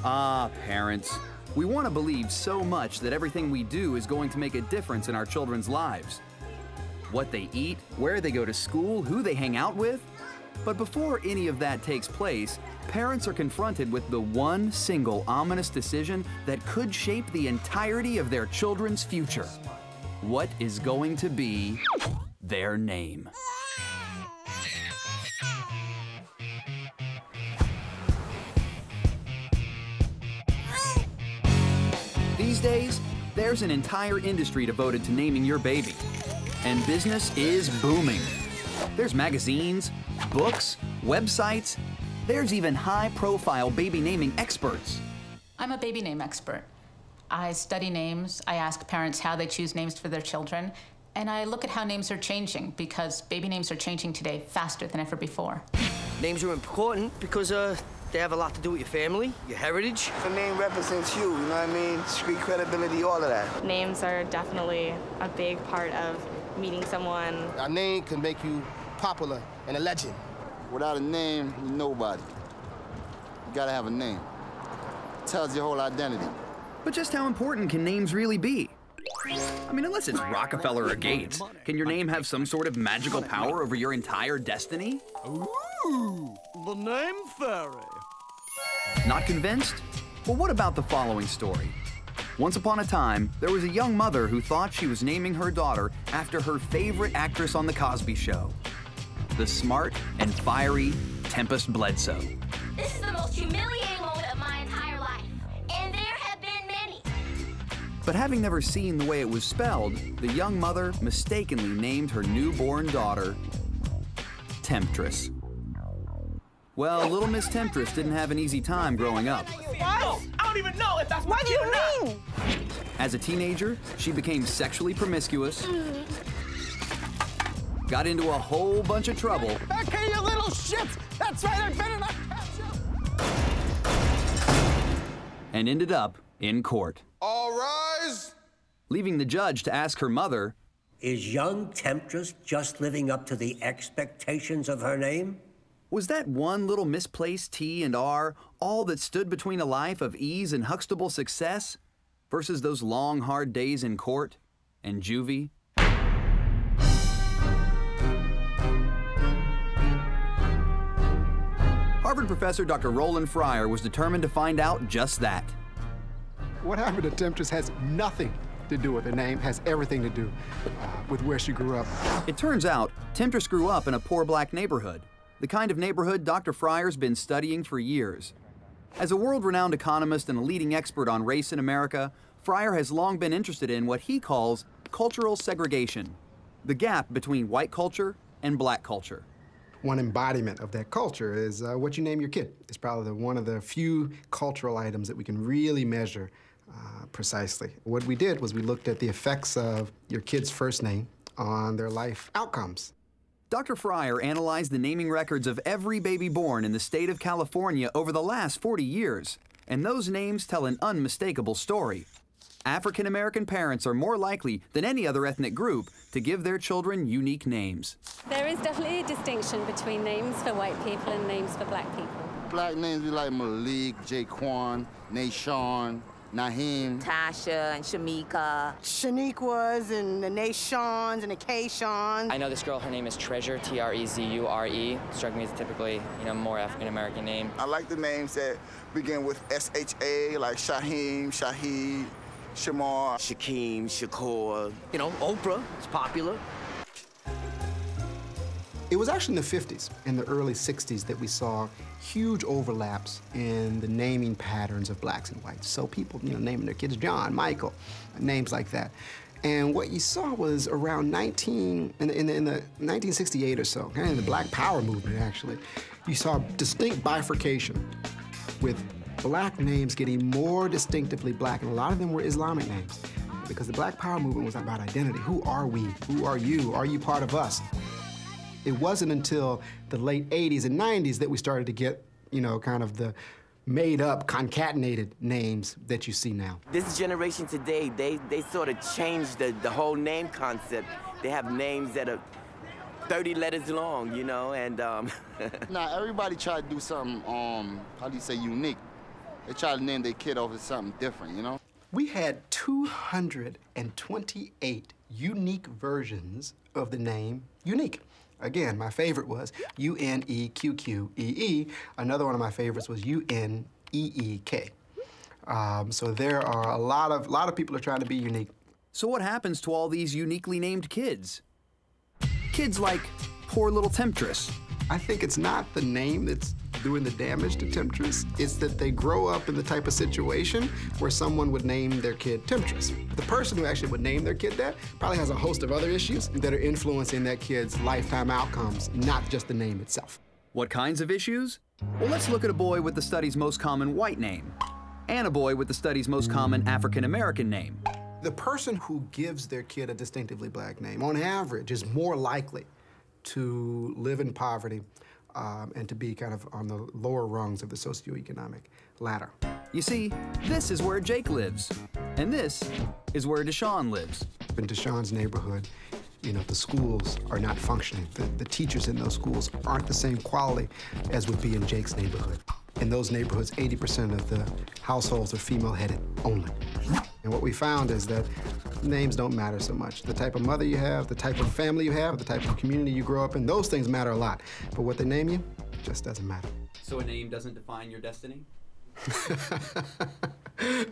Ah, parents. We want to believe so much that everything we do is going to make a difference in our children's lives. What they eat, where they go to school, who they hang out with. But before any of that takes place, parents are confronted with the one single ominous decision that could shape the entirety of their children's future. What is going to be their name? These days, there's an entire industry devoted to naming your baby. And business is booming. There's magazines, books, websites. There's even high-profile baby naming experts. I'm a baby name expert. I study names, I ask parents how they choose names for their children, and I look at how names are changing because baby names are changing today faster than ever before. Names are important because they have a lot to do with your family, your heritage. The name represents you, you know what I mean? Street credibility, all of that. Names are definitely a big part of meeting someone. A name can make you popular and a legend. Without a name, you're nobody. You gotta have a name. It tells your whole identity. But just how important can names really be? I mean, unless it's Rockefeller or Gates, can your name have some sort of magical power over your entire destiny? Ooh, the name fairy. Not convinced? Well, what about the following story? Once upon a time, there was a young mother who thought she was naming her daughter after her favorite actress on The Cosby Show, the smart and fiery Tempest Bledsoe. This is the most humiliating moment of my entire life, and there have been many. But having never seen the way it was spelled, the young mother mistakenly named her newborn daughter Temptress. Well, little Miss Temptress didn't have an easy time growing up. What? I don't even know if that's what do you mean? As a teenager, she became sexually promiscuous, got into a whole bunch of trouble. Back here, you little shit! That's right, I better not catch you! And ended up in court. All rise! Leaving the judge to ask her mother, is young Temptress just living up to the expectations of her name? was that one little misplaced T and R all that stood between a life of ease and Huxtable success versus those long, hard days in court and juvie? Harvard professor Dr. Roland Fryer was determined to find out just that. What happened to Temptress has nothing to do with her name, has everything to do with where she grew up. It turns out Temptress grew up in a poor black neighborhood, the kind of neighborhood Dr. Fryer's been studying for years. As a world-renowned economist and a leading expert on race in America, Fryer has long been interested in what he calls cultural segregation, the gap between white culture and black culture. One embodiment of that culture is what you name your kid. It's probably one of the few cultural items that we can really measure precisely. What we did was we looked at the effects of your kid's first name on their life outcomes. Dr. Fryer analyzed the naming records of every baby born in the state of California over the last 40 years, and those names tell an unmistakable story. African-American parents are more likely than any other ethnic group to give their children unique names. There is definitely a distinction between names for white people and names for black people. Black names be like Malik, Jaquan, Nashawn, Naheem, Tasha and Shamika. Shaniquas and the Nashons and the Kayshons. I know this girl, her name is Treasure, T-R-E-Z-U-R-E. Struck me as typically, more African-American name. I like the names that begin with S-H-A, like Shaheem, Shahid, Shamar. Shaquem, Shakur. Oprah is popular. It was actually in the 50s and the early 60s that we saw huge overlaps in the naming patterns of blacks and whites. So people, naming their kids John, Michael, names like that. And what you saw was around in the 1968 or so, kind of the Black Power movement, actually, you saw distinct bifurcation with black names getting more distinctively black, and a lot of them were Islamic names because the Black Power movement was about identity. Who are we? Who are you? Are you part of us? It wasn't until the late 80s and 90s that we started to get, kind of the made-up, concatenated names that you see now. This generation today, they sort of changed the whole name concept. They have names that are 30 letters long, you know, and Now, everybody try to do something, how do you say, unique. They try to name their kid over something different, you know? We had 228 unique versions of the name Unique. Again, my favorite was U-N-E-Q-Q-E-E. Another one of my favorites was U-N-E-E-K. So there are a lot of people are trying to be unique. So what happens to all these uniquely named kids? Kids like poor little Temptress. I think it's not the name that's doing the damage to Temptress. It's that they grow up in the type of situation where someone would name their kid Temptress. The person who actually would name their kid that probably has a host of other issues that are influencing that kid's lifetime outcomes, not just the name itself. What kinds of issues? Well, let's look at a boy with the study's most common white name and a boy with the study's most common African-American name. The person who gives their kid a distinctively black name, on average, is more likely to live in poverty and to be kind of on the lower rungs of the socioeconomic ladder. You see, this is where Jake lives, and this is where Deshaun lives. In Deshaun's neighborhood, you know, the schools are not functioning. The teachers in those schools aren't the same quality as would be in Jake's neighborhood. In those neighborhoods, 80% of the households are female-headed only. And what we found is that names don't matter so much. The type of mother you have, the type of family you have, the type of community you grow up in, those things matter a lot. But what they name you just doesn't matter. So a name doesn't define your destiny?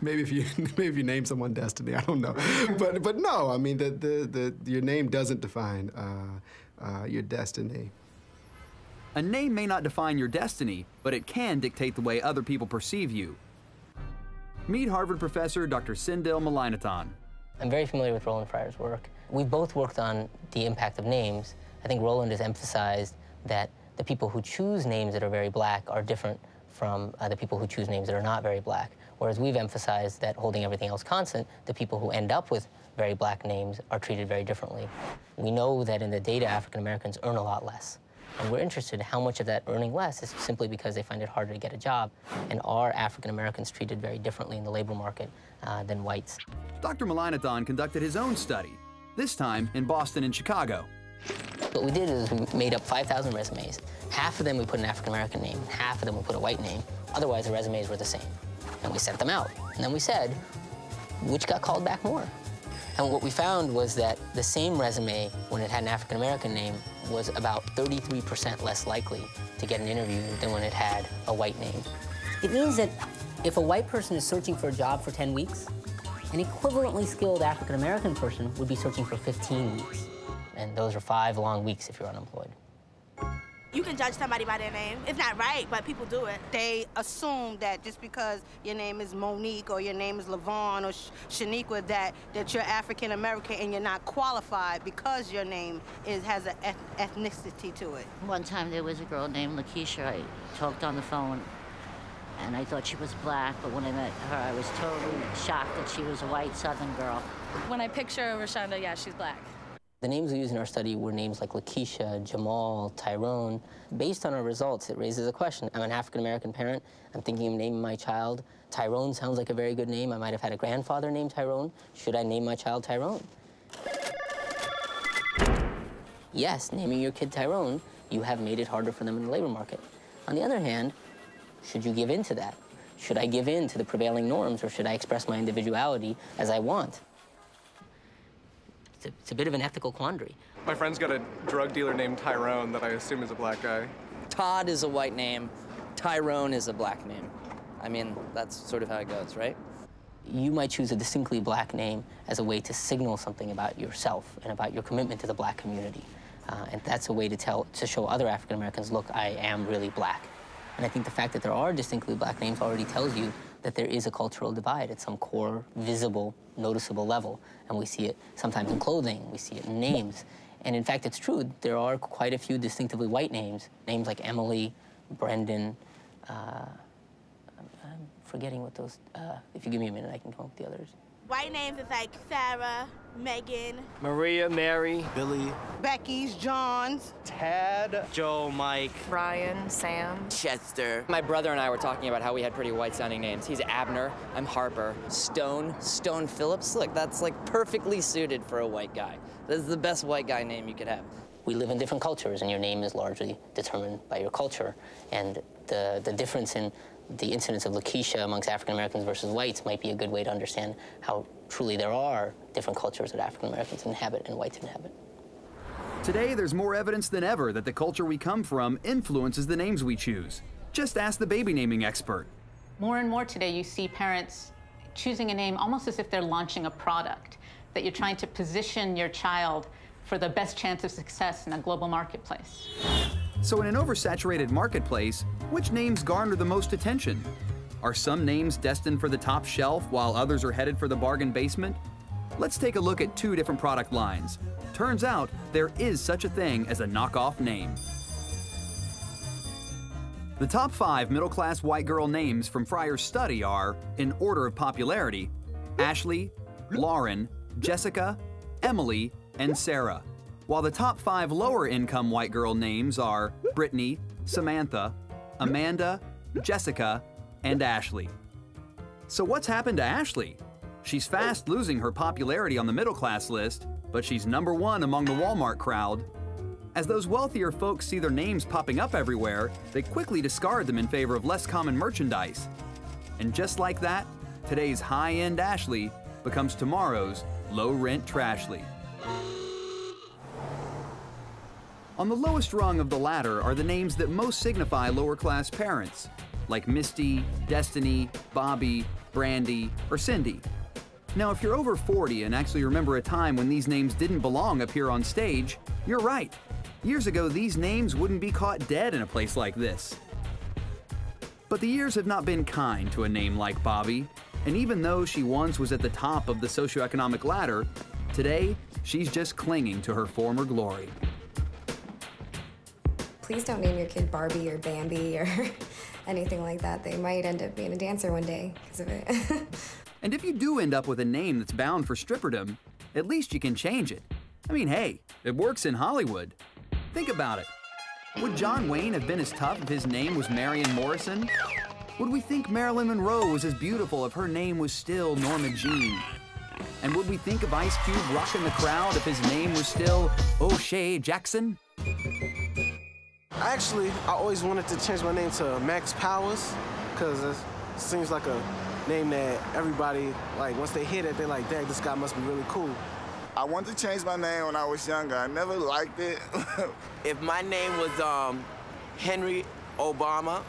maybe if you name someone Destiny, I don't know. But no, I mean, your name doesn't define your destiny. A name may not define your destiny, but it can dictate the way other people perceive you. Meet Harvard professor Dr. Sindel Malainathan. I'm very familiar with Roland Fryer's work. We both worked on the impact of names. I think Roland has emphasized that the people who choose names that are very black are different from the people who choose names that are not very black. Whereas we've emphasized that, holding everything else constant, the people who end up with very black names are treated very differently. We know that in the data, African Americans earn a lot less. And we're interested in how much of that earning less is simply because they find it harder to get a job. And are African Americans treated very differently in the labor market than whites? Dr. Malainathan conducted his own study, this time in Boston and Chicago. What we did is we made up 5,000 resumes. Half of them we put an African American name, half of them we put a white name. Otherwise, the resumes were the same. And we sent them out. And then we said, which got called back more? And what we found was that the same resume, when it had an African American name, was about 33% less likely to get an interview than when it had a white name. It means that if a white person is searching for a job for 10 weeks, an equivalently skilled African American person would be searching for 15 weeks. And those are 5 long weeks if you're unemployed. You can judge somebody by their name. It's not right, but people do it. They assume that just because your name is Monique or your name is Lavon or Shaniqua, that you're African American and you're not qualified because your name has an ethnicity to it. One time there was a girl named Lakeisha. I talked on the phone and I thought she was black, but when I met her, I was totally shocked that she was a white Southern girl. When I picture Rashonda, yeah, she's black. The names we used in our study were names like Lakeisha, Jamal, Tyrone. Based on our results, it raises a question. I'm an African-American parent. I'm thinking of naming my child. Tyrone sounds like a very good name. I might have had a grandfather named Tyrone. Should I name my child Tyrone? Yes, naming your kid Tyrone, you have made it harder for them in the labor market. On the other hand, should you give in to that? Should I give in to the prevailing norms, or should I express my individuality as I want? It's a bit of an ethical quandary. My friend's got a drug dealer named Tyrone that I assume is a black guy. Todd is a white name. Tyrone is a black name. I mean, that's sort of how it goes, right? You might choose a distinctly black name as a way to signal something about yourself and about your commitment to the black community. And that's a way to show other African Americans, look, I am really black. And I think the fact that there are distinctly black names already tells you that there is a cultural divide at some core, visible, noticeable level. And we see it sometimes in clothing, we see it in names. And in fact, it's true, there are quite a few distinctively white names like Emily, Brendan. I'm forgetting what those, if you give me a minute, I can come up with the others. White names is like Sarah, Megan, Maria, Mary, Billy, Becky's, John's, Tad, Joe, Mike, Ryan, Sam, Chester. My brother and I were talking about how we had pretty white-sounding names. He's Abner, I'm Harper. Stone Phillips. Look, that's like perfectly suited for a white guy. This is the best white guy name you could have. We live in different cultures, and your name is largely determined by your culture. And the difference in the incidence of Lakeisha amongst African Americans versus whites might be a good way to understand how truly there are different cultures that African Americans inhabit and whites inhabit. Today, there's more evidence than ever that the culture we come from influences the names we choose. Just ask the baby naming expert. More and more today, you see parents choosing a name almost as if they're launching a product, that you're trying to position your child for the best chance of success in a global marketplace. So in an oversaturated marketplace, which names garner the most attention? Are some names destined for the top shelf while others are headed for the bargain basement? Let's take a look at two different product lines. Turns out there is such a thing as a knockoff name. The top 5 middle-class white girl names from Fryer's study are, in order of popularity, Ashley, Lauren, Jessica, Emily, and Sarah. While the top 5 lower-income white girl names are Brittany, Samantha, Amanda, Jessica, and Ashley. So what's happened to Ashley? She's fast losing her popularity on the middle-class list, but she's #1 among the Walmart crowd. As those wealthier folks see their names popping up everywhere, they quickly discard them in favor of less common merchandise. And just like that, today's high-end Ashley becomes tomorrow's low-rent Trashly. On the lowest rung of the ladder are the names that most signify lower-class parents, like Misty, Destiny, Bobby, Brandy, or Cindy. Now, if you're over 40 and actually remember a time when these names didn't belong up here on stage, you're right. Years ago, these names wouldn't be caught dead in a place like this. But the years have not been kind to a name like Bobby, and even though she once was at the top of the socioeconomic ladder, today, she's just clinging to her former glory. Please don't name your kid Barbie or Bambi or anything like that. They might end up being a dancer one day because of it. And if you do end up with a name that's bound for stripperdom, at least you can change it. I mean, hey, it works in Hollywood. Think about it. Would John Wayne have been as tough if his name was Marion Morrison? Would we think Marilyn Monroe was as beautiful if her name was still Norma Jean? And would we think of Ice Cube rocking the crowd if his name was still O'Shea Jackson? Actually, I always wanted to change my name to Max Powers, because it seems like a name that everybody, like, once they hear it, they're like, dang, this guy must be really cool. I wanted to change my name when I was younger. I never liked it. If my name was Henry Obama,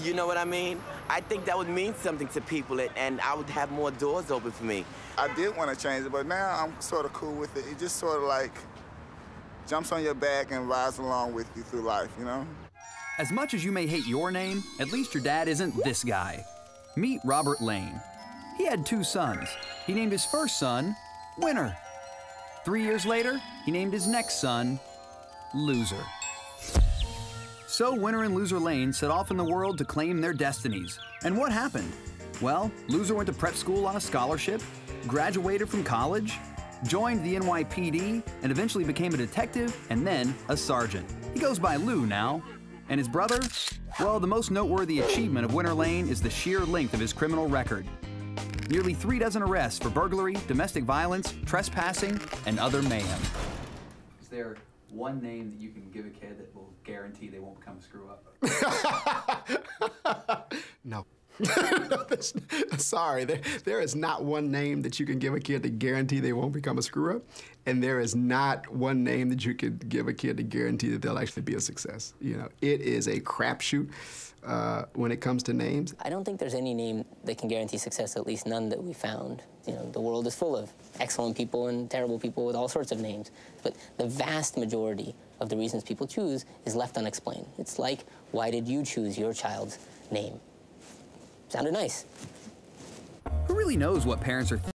you know what I mean? I think that would mean something to people, and I would have more doors open for me. I did want to change it, but now I'm sort of cool with it. It just sort of like jumps on your back and rides along with you through life, you know? As much as you may hate your name, at least your dad isn't this guy. Meet Robert Lane. He had 2 sons. He named his first son Winner. 3 years later, he named his next son Loser. So Winner and Loser Lane set off in the world to claim their destinies. And what happened? Well, Loser went to prep school on a scholarship, graduated from college, joined the NYPD, and eventually became a detective and then a sergeant. He goes by Lou now. And his brother? Well, the most noteworthy achievement of Winner Lane is the sheer length of his criminal record. Nearly 3 dozen arrests for burglary, domestic violence, trespassing, and other mayhem. Is there one name that you can give a kid that will guarantee they won't become a screw-up? No. Sorry, there is not one name that you can give a kid to guarantee they won't become a screw-up, and there is not one name that you could give a kid to guarantee that they'll actually be a success. You know, it is a crapshoot when it comes to names. I don't think there's any name that can guarantee success, at least none that we found. You know, the world is full of excellent people and terrible people with all sorts of names, but the vast majority of the reasons people choose is left unexplained. It's like, why did you choose your child's name? Sounded nice. Who really knows what parents are